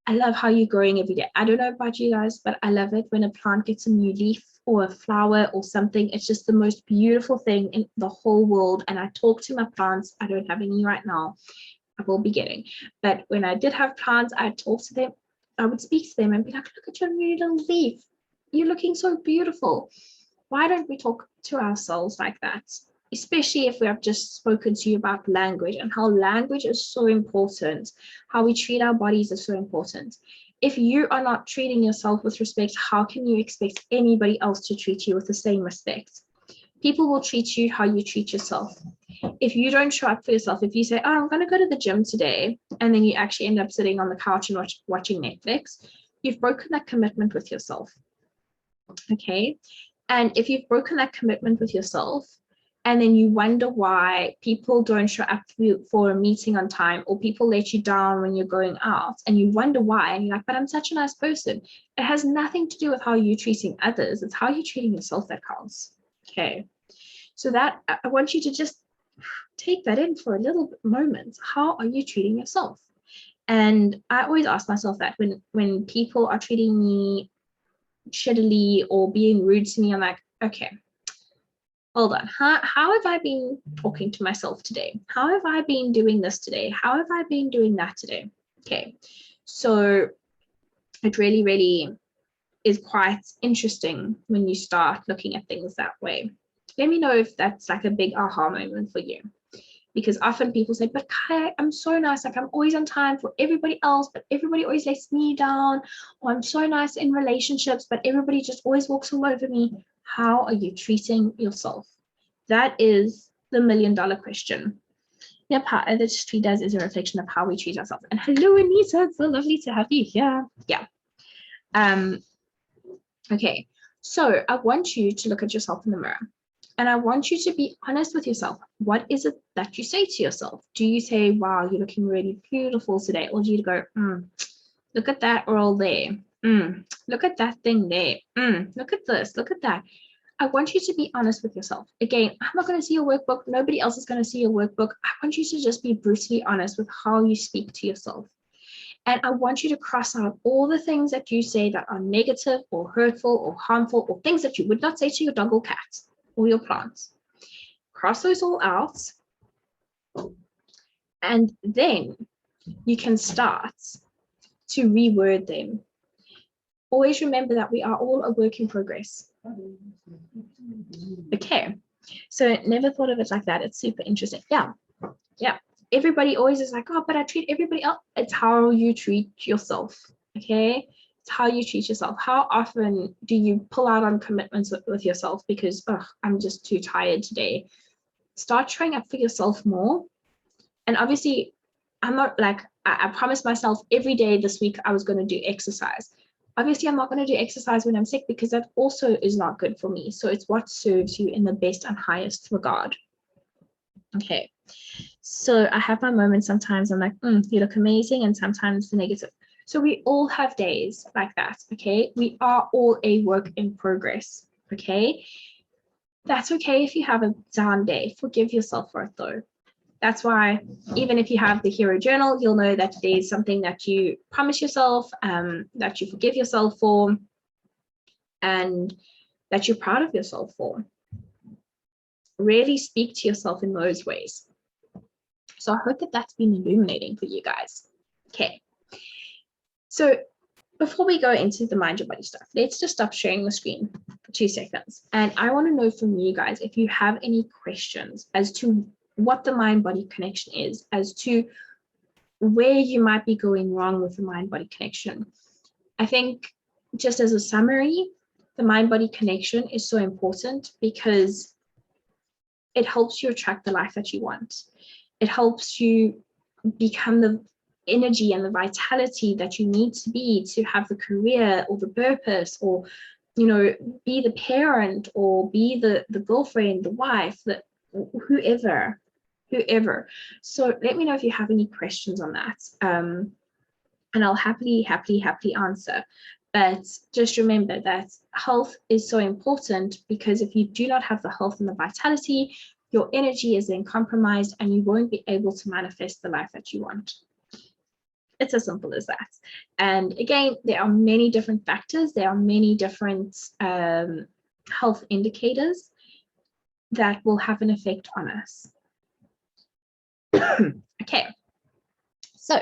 I love how you're growing every day. I don't know about you guys, but I love it when a plant gets a new leaf or a flower or something. It's just the most beautiful thing in the whole world. And I talk to my plants. I don't have any right now. I will be getting. But when I did have plants, I'd talk to them. I would speak to them and be like, look at your new little leaf. You're looking so beautiful. Why don't we talk to ourselves like that? Especially if we have just spoken to you about language and how language is so important, how we treat our bodies is so important. If you are not treating yourself with respect, how can you expect anybody else to treat you with the same respect? People will treat you how you treat yourself. If you don't show up for yourself, if you say, oh, I'm going to go to the gym today, and then you actually end up sitting on the couch and watching Netflix, you've broken that commitment with yourself. Okay. And if you've broken that commitment with yourself, and then you wonder why people don't show up for a meeting on time, or people let you down when you're going out, and you wonder why, and you're like, but I'm such a nice person. It has nothing to do with how you're treating others. It's how you're treating yourself that counts. Okay. So that I want you to just take that in for a little moment. How are you treating yourself? And I always ask myself that when people are treating me shittily or being rude to me, I'm like, okay, hold on. How have I been talking to myself today? How have I been doing this today? How have I been doing that today? Okay, so it really, really is quite interesting when you start looking at things that way. Let me know if that's like a big aha moment for you. Because often people say, but Kai, I'm so nice. Like I'm always on time for everybody else, but everybody always lets me down. Or I'm so nice in relationships, but everybody just always walks all over me. How are you treating yourself? That is the $1 million question. Yep, how this tree does is a reflection of how we treat ourselves. And hello, Anita, it's so lovely to have you here. Yeah. Okay, so I want you to look at yourself in the mirror. And I want you to be honest with yourself. What is it that you say to yourself? Do you say, wow, you're looking really beautiful today? Or do you go, look at that roll there. Look at that thing there. Look at this, look at that. I want you to be honest with yourself. Again, I'm not going to see your workbook. Nobody else is going to see your workbook. I want you to just be brutally honest with how you speak to yourself. And I want you to cross out all the things that you say that are negative or hurtful or harmful or things that you would not say to your dog or cat or your plants. Cross those all out. And then you can start to reword them. Always remember that we are all a work in progress. Okay, so never thought of it like that. It's super interesting. Yeah. Everybody always is like, oh, but I treat everybody else. It's how you treat yourself. Okay, it's how you treat yourself. How often do you pull out on commitments with yourself because I'm just too tired today? Start showing up for yourself more. And obviously, I'm not like, I promised myself every day this week I was going to do exercise. Obviously, I'm not going to do exercise when I'm sick because that also is not good for me. So it's what serves you in the best and highest regard. Okay, so I have my moments sometimes I'm like, you look amazing, and sometimes the negative. So we all have days like that, okay? We are all a work in progress, okay? That's okay if you have a down day. Forgive yourself for it though. That's why even if you have the hero journal, you'll know that there's something that you promise yourself, that you forgive yourself for, and that you're proud of yourself for. Really speak to yourself in those ways. So I hope that that's been illuminating for you guys. Okay. So before we go into the mind your body stuff, let's just stop sharing the screen for 2 seconds. And I want to know from you guys if you have any questions as to what the mind-body connection is, as to where you might be going wrong with the mind-body connection. I think just as a summary, the mind-body connection is so important because it helps you attract the life that you want. It helps you become the energy and the vitality that you need to be to have the career or the purpose, or, you know, be the parent or be the girlfriend, the wife, whoever. So let me know if you have any questions on that. And I'll happily answer. But just remember that health is so important, because if you do not have the health and the vitality, your energy is then compromised and you won't be able to manifest the life that you want. It's as simple as that. And again, there are many different factors. There are many different health indicators that will have an effect on us. Okay, so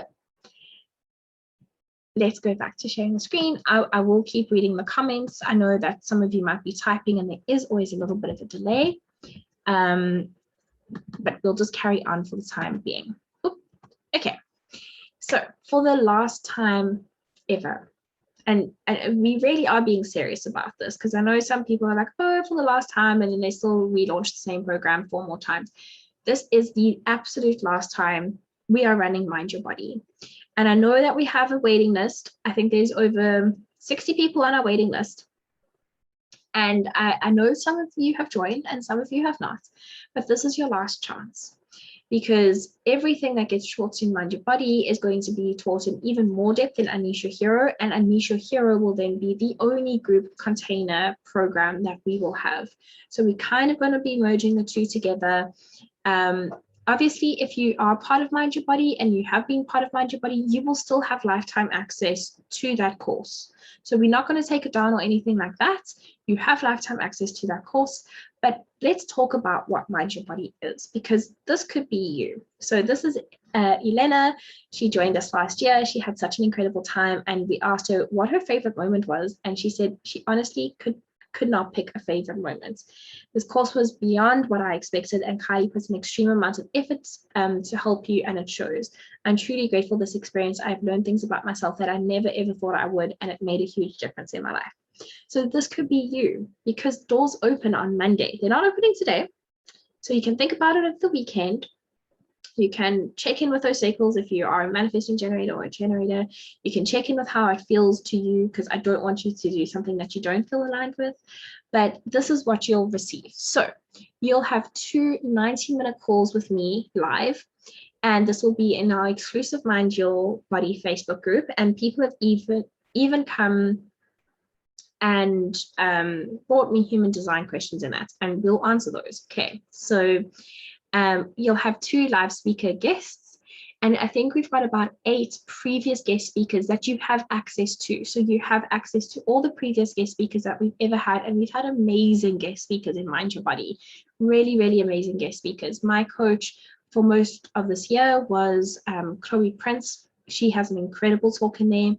let's go back to sharing the screen. I will keep reading the comments. I know that some of you might be typing and there is always a little bit of a delay, but we'll just carry on for the time being. Okay, so for the last time ever, and we really are being serious about this, because I know some people are like, oh, for the last time, and then they still relaunch the same program 4 more times. This is the absolute last time we are running Mind Your Body. And I know that we have a waiting list. I think there's over 60 people on our waiting list. And I know some of you have joined and some of you have not, but this is your last chance, because everything that gets taught in Mind Your Body is going to be taught in even more depth in Unleash Your Hero, and Unleash Your Hero will then be the only group container program that we will have. So we're kind of going to be merging the two together. Obviously, if you are part of Mind Your Body and you have been part of Mind Your Body, you will still have lifetime access to that course. So we're not going to take it down or anything like that. You have lifetime access to that course. But let's talk about what Mind Your Body is, because this could be you. So this is Elena. She joined us last year. She had such an incredible time, and we asked her what her favorite moment was. And she said she honestly could not pick a favorite moment. This course was beyond what I expected, and Kylie puts an extreme amount of effort to help you, and it shows. I'm truly grateful for this experience. I've learned things about myself that I never ever thought I would, and it made a huge difference in my life. So this could be you, because doors open on Monday. They're not opening today. So you can think about it at the weekend. You can check in with those cycles if you are a manifesting generator or a generator. You can check in with how it feels to you, because I don't want you to do something that you don't feel aligned with. But this is what you'll receive. So you'll have 2 90-minute calls with me live. And this will be in our exclusive Mind Your Body Facebook group. And people have even come and brought me human design questions in that, and we'll answer those. Okay, so you'll have 2 live speaker guests, and I think we've got about 8 previous guest speakers that you have access to. So you have access to all the previous guest speakers that we've ever had, and we've had amazing guest speakers in Mind Your Body, really, really amazing guest speakers. My coach for most of this year was Chloe Prince. She has an incredible talk in there.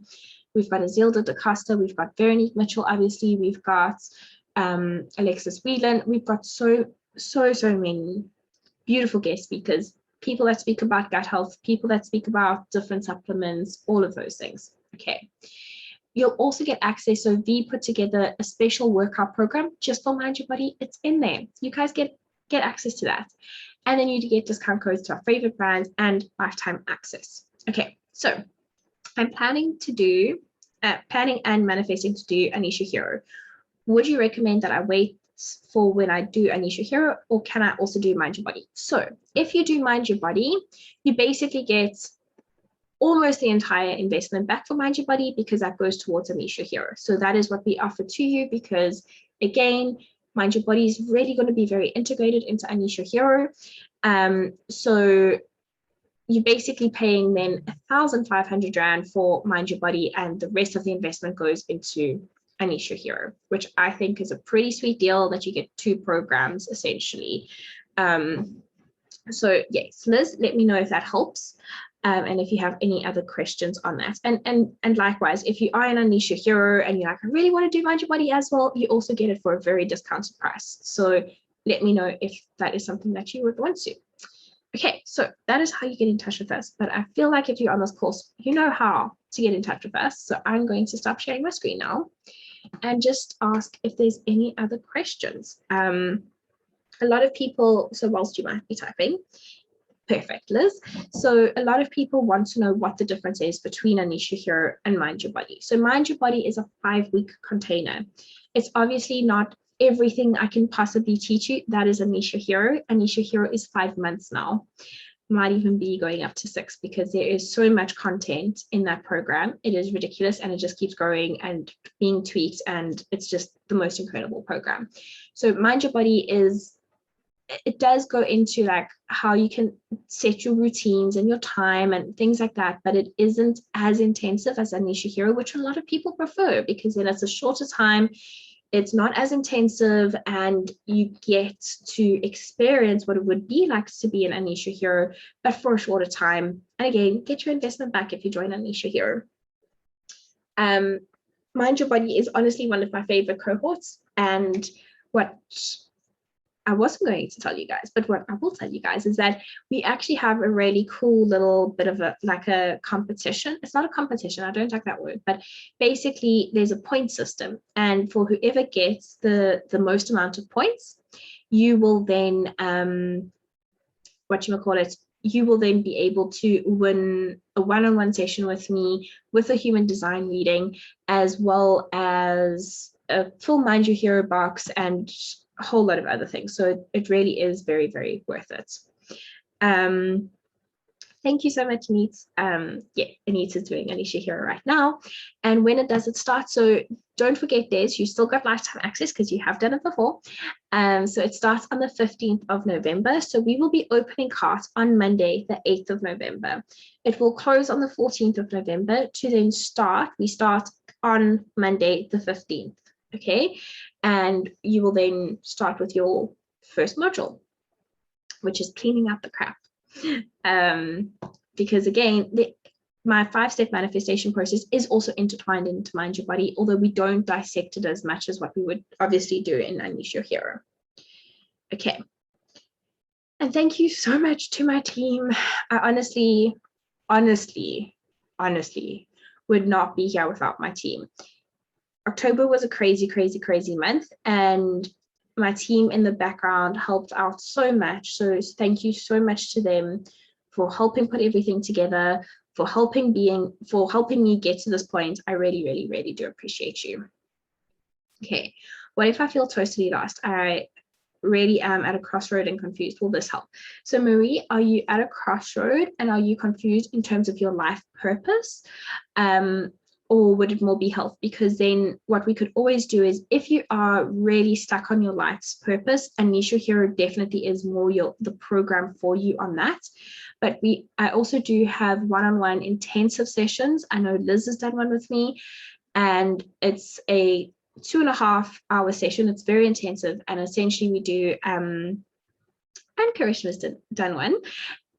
We've got Azilda DaCosta, we've got Veronique Mitchell, obviously, we've got Alexis Whelan. We've got so many beautiful guest speakers, people that speak about gut health, people that speak about different supplements, all of those things. Okay. You'll also get access. So V put together a special workout program just for Mind Your Body. It's in there. You guys get access to that. And then you get discount codes to our favorite brands and lifetime access. Okay, so I'm planning and manifesting to do Anisha Hero. Would you recommend that I wait for when I do Anisha Hero, or can I also do Mind Your Body? So if you do Mind Your Body, you basically get almost the entire investment back for Mind Your Body, because that goes towards Anisha Hero. So that is what we offer to you, because again, Mind Your Body is really going to be very integrated into Anisha Hero. So you're basically paying then 1,500 Rand for Mind Your Body, and the rest of the investment goes into Anisha Hero, which I think is a pretty sweet deal, that you get 2 programs essentially. So yes, Liz, let me know if that helps. And if you have any other questions on that. And likewise, if you are an Anisha Hero and you're like, I really want to do Mind Your Body as well, you also get it for a very discounted price. So let me know if that is something that you would want to. Okay, so that is how you get in touch with us. But I feel like if you're on this course, you know how to get in touch with us. So I'm going to stop sharing my screen now and just ask if there's any other questions. A lot of people, so whilst you might be typing, perfect, Liz. So a lot of people want to know what the difference is between Anisha Hero and Mind Your Body. So Mind Your Body is a 5-week container. It's obviously not everything I can possibly teach you. That is Anisha Hero. Anisha Hero is 5 months now. Might even be going up to 6, because there is so much content in that program. It is ridiculous, and it just keeps growing and being tweaked, and it's just the most incredible program. So Mind Your Body it does go into like how you can set your routines and your time and things like that, but it isn't as intensive as Anisha Hero, which a lot of people prefer, because then it's a shorter time, it's not as intensive, and you get to experience what it would be like to be an Anisha Hero, but for a shorter time. And again, get your investment back if you join Anisha Hero. Mind Your Body is honestly one of my favorite cohorts, and what I wasn't going to tell you guys, but what I will tell you guys is that we actually have a really cool little bit of a competition. It's not a competition, I don't like that word, but basically there's a point system, and for whoever gets the most amount of points, you will then you will then be able to win a one-on-one session with me with a human design reading, as well as a full Mind Your Hero box and a whole lot of other things. So it really is very, very worth it. Thank you so much, Neat. Yeah, Anita's doing Anisha Hero right now. And when it starts, so don't forget this, you still got lifetime access because you have done it before. So it starts on the 15th of November. So we will be opening carts on Monday, the 8th of November. It will close on the 14th of November to then we start on Monday, the 15th. Okay, and you will then start with your first module, which is cleaning up the crap. Because again, my 5-step manifestation process is also intertwined into Mind Your Body, although we don't dissect it as much as what we would obviously do in Unleash Your Hero. Okay. And thank you so much to my team. I honestly would not be here without my team. October was a crazy month, and my team in the background helped out so much. So thank you so much to them for helping put everything together, for helping me get to this point. I really do appreciate you. Okay, what if I feel totally lost? I really am at a crossroad and confused. Will this help? So Marie, are you at a crossroad and are you confused in terms of your life purpose? Or would it more be health? Because then what we could always do is, if you are really stuck on your life's purpose, Unleash Your Hero definitely is more the program for you on that. But I also do have one-on-one intensive sessions. I know Liz has done one with me, and it's a 2.5-hour session. It's very intensive, and essentially we do and Karishma's done one,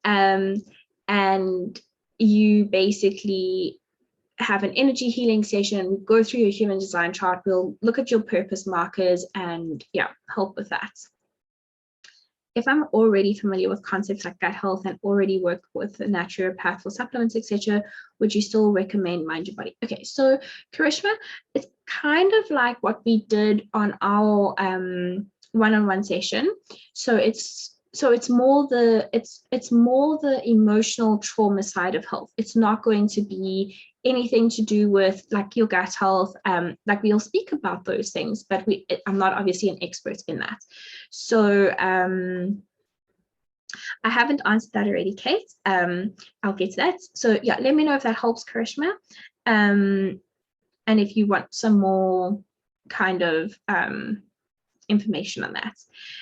and you basically have an energy healing session. We go through your human design chart. We'll look at your purpose markers and help with that. If I'm already familiar with concepts like gut health and already work with a naturopath for supplements, etc., would you still recommend Mind Your Body? Okay, so Karishma, it's kind of like what we did on our one-on-one session. So it's more the emotional trauma side of health. It's not going to be anything to do with like your gut health. Like we'll speak about those things, but I'm not obviously an expert in that. So I haven't answered that already, Kate. I'll get to that. So yeah, let me know if that helps, Karishma. And if you want some more kind of information on that.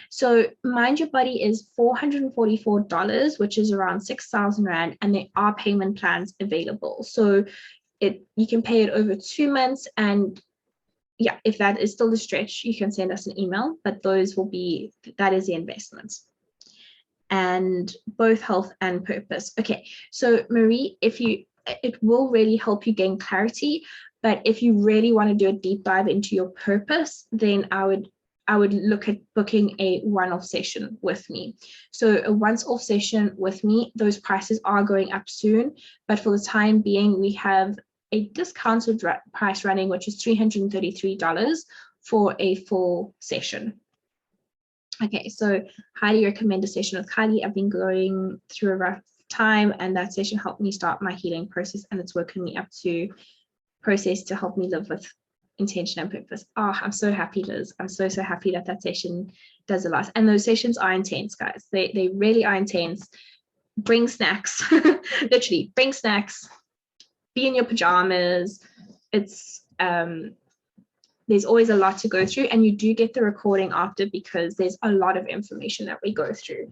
So Mind Your Body is $444, which is around 6,000 Rand, and there are payment plans available. So you can pay it over 2 months, and yeah, if that is still a stretch, you can send us an email, but that is the investment. And both health and purpose. Okay, so Marie, it will really help you gain clarity, but if you really want to do a deep dive into your purpose, then I would look at booking a one-off session with me. So a once-off session with me, those prices are going up soon, but for the time being, we have a discounted price running, which is $333 for a full session. Okay, so highly recommend a session with Kylie. I've been going through a rough time, and that session helped me start my healing process, and it's working me up to process to help me live with intention and purpose. Oh, I'm so happy, Liz. I'm so happy that session does a lot. And those sessions are intense, guys. They really are intense. Bring snacks, literally bring snacks, be in your pajamas. It's there's always a lot to go through, and you do get the recording after because there's a lot of information that we go through.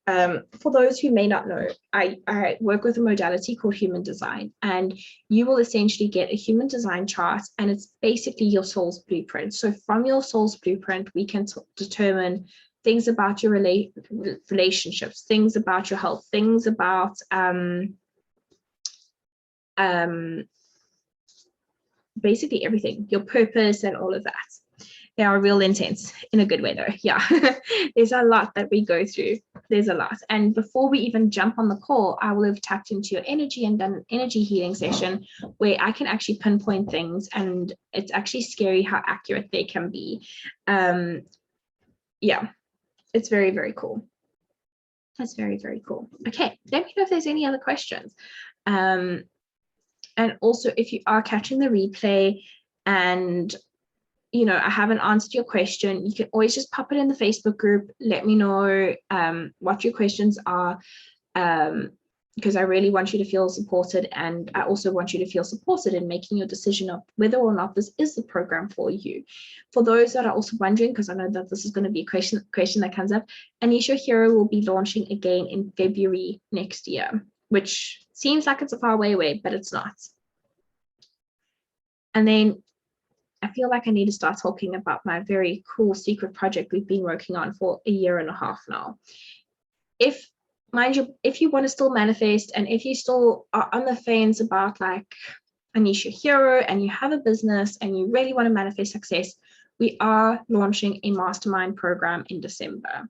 For those who may not know, I work with a modality called human design, and you will essentially get a human design chart, and it's basically your soul's blueprint. So from your soul's blueprint, we can determine things about your relationships, things about your health, things about basically everything, your purpose and all of that. They are real intense in a good way though. Yeah, there's a lot that we go through. There's a lot. And before we even jump on the call, I will have tapped into your energy and done an energy healing session where I can actually pinpoint things, and it's actually scary how accurate they can be. Yeah, it's very cool. That's very cool. Okay, let me know if there's any other questions. And also, if you are catching the replay and I haven't answered your question, you can always just pop it in the Facebook group. Let me know what your questions are, because I really want you to feel supported, and I also want you to feel supported in making your decision of whether or not this is the program for you. For those that are also wondering, because I know that this is going to be a question that comes up, Unleash Your Hero will be launching again in February next year, which seems like it's a far way away, but it's not. And then I feel like I need to start talking about my very cool secret project we've been working on for 1.5 years now. If mind you, if you want to still manifest, and if you still are on the fence about like unleash your hero and you have a business and you really want to manifest success, we are launching a mastermind program in December.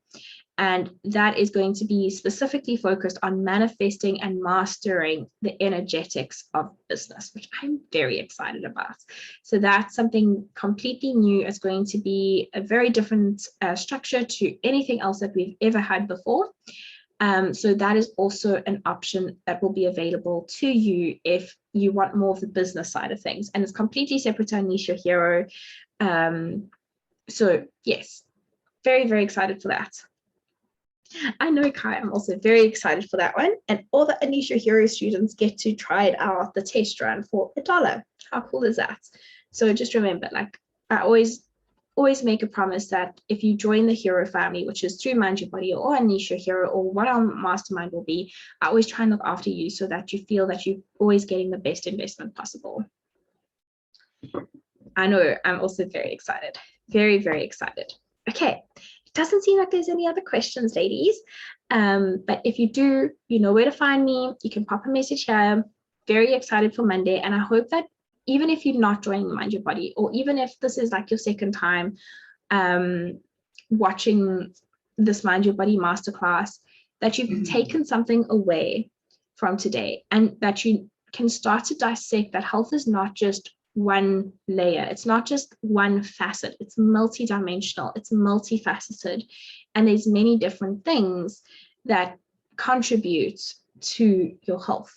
And that is going to be specifically focused on manifesting and mastering the energetics of business, which I'm very excited about. So that's something completely new. It's going to be a very different structure to anything else that we've ever had before. So that is also an option that will be available to you if you want more of the business side of things. And it's completely separate to Unleash Your Hero. So yes, very, very excited for that. I know, Kai, I'm also very excited for that one. And all the Unleash Your Hero students get to try it out, the test run, for $1. How cool is that? So just remember, like, I always make a promise that if you join the hero family, which is through Mind Your Body or Unleash Your Hero or what our mastermind will be, I always try and look after you so that you feel that you're always getting the best investment possible. I know, I'm also very excited. Very, very excited. Okay, it doesn't seem like there's any other questions, ladies. But if you do, you know where to find me. You can pop a message here. Very excited for Monday. And I hope that even if you're not joining Mind Your Body, or even if this is like your second time watching this Mind Your Body masterclass, that you've taken something away from today, and that you can start to dissect that health is not just one layer. It's not just one facet. It's multidimensional. It's multifaceted. And there's many different things that contribute to your health.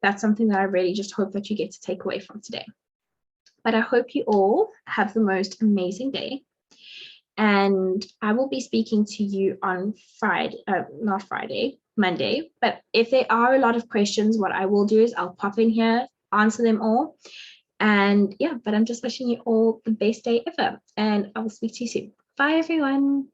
That's something that I really just hope that you get to take away from today. But I hope you all have the most amazing day. And I will be speaking to you on Monday. But if there are a lot of questions, what I will do is I'll pop in here, answer them all. And yeah, but I'm just wishing you all the best day ever. And I will speak to you soon. Bye, everyone.